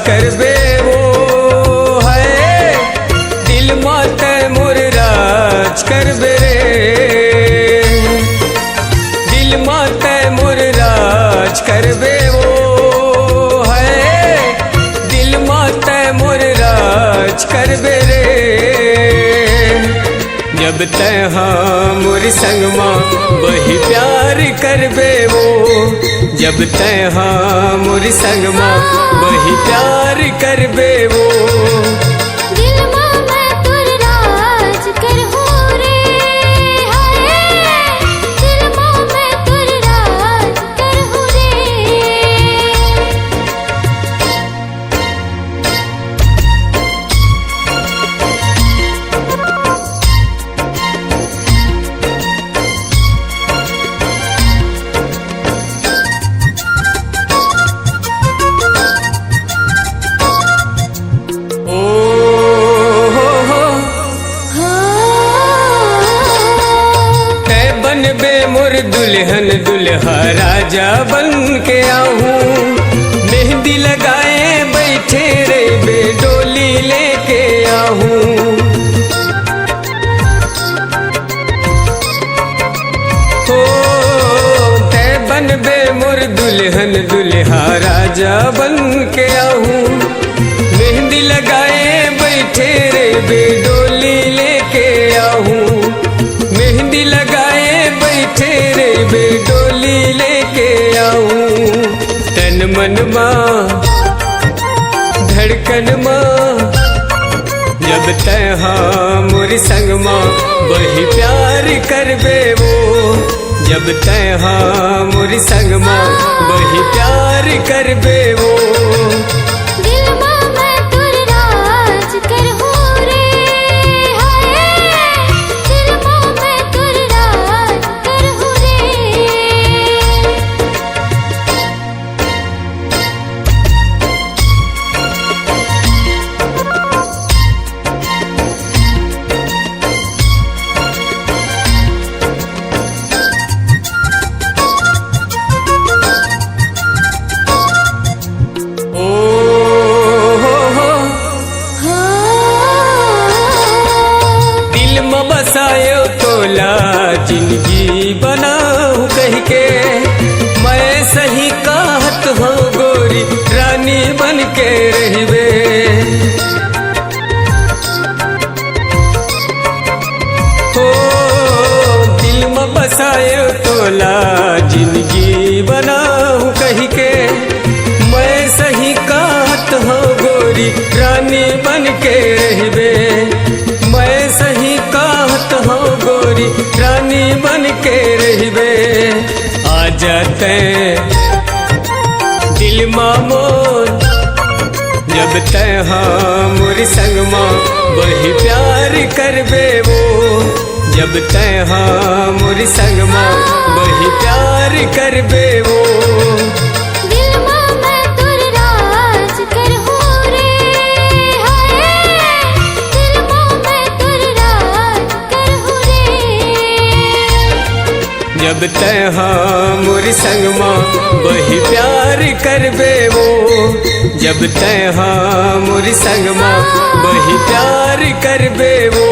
करबे वो है, दिल माते मोर राज करबे रे, दिल माते मोर राज करबे वो है, दिल माते मोर राज करबे रे। जब तैहा मोर संगमा वही प्यार करबे वो, जब तैहा मोर संगमा वही प्यार करबे वो। दिल मां मैं तुर राज करहूं रे, हाय दिल मां मैं तुर राज करहूं रे। मोर दुल्हन दुल्हा राजा बन के आऊं, मेहंदी लगाए बैठे रे बेडोली लेके आऊं। हो ते बन बे मोर दुल्हन दुल्हा राजा बन के आऊं, मेहंदी लगाए बैठे रे बेडोली लेके आऊं, मेहंदी लगाए बैठे रे बेडोली लेके आऊं। तन मन मां धड़कन मां जब तैहा मोर संग मां वही प्यार करबे वो, जब तैहा मोर संग मां वही प्यार करबे वो। दिल मां मैं तुर राज करहूं रे, हाय दिल मां मैं तुर राज करहूं रे। बसायो तोला जिंदगी बनाऊं कह के, मैं सही कहत हो गोरी रानी बन के रहबे। हो दिल में बसायो तोला जिंदगी बनाऊं कह के, मैं सही कहत हो गोरी रानी बन के रहबे, मैं सही कहत हो गोरी रानी बन के रहबे। आ जाते दिल मां मोर जब तैहा मोर संग मां वही प्यार करबे वो, जब तैहा मोर संग मां वही प्यार करबे वो। दिल मां मैं तुर राज करहूं रे, हाय दिल मां मैं तुर राज करहूं रे। जब तैहा मोर संग मां वही प्यार करबे वो, जब तैहा मोर संग मां वही प्यार करबे वो।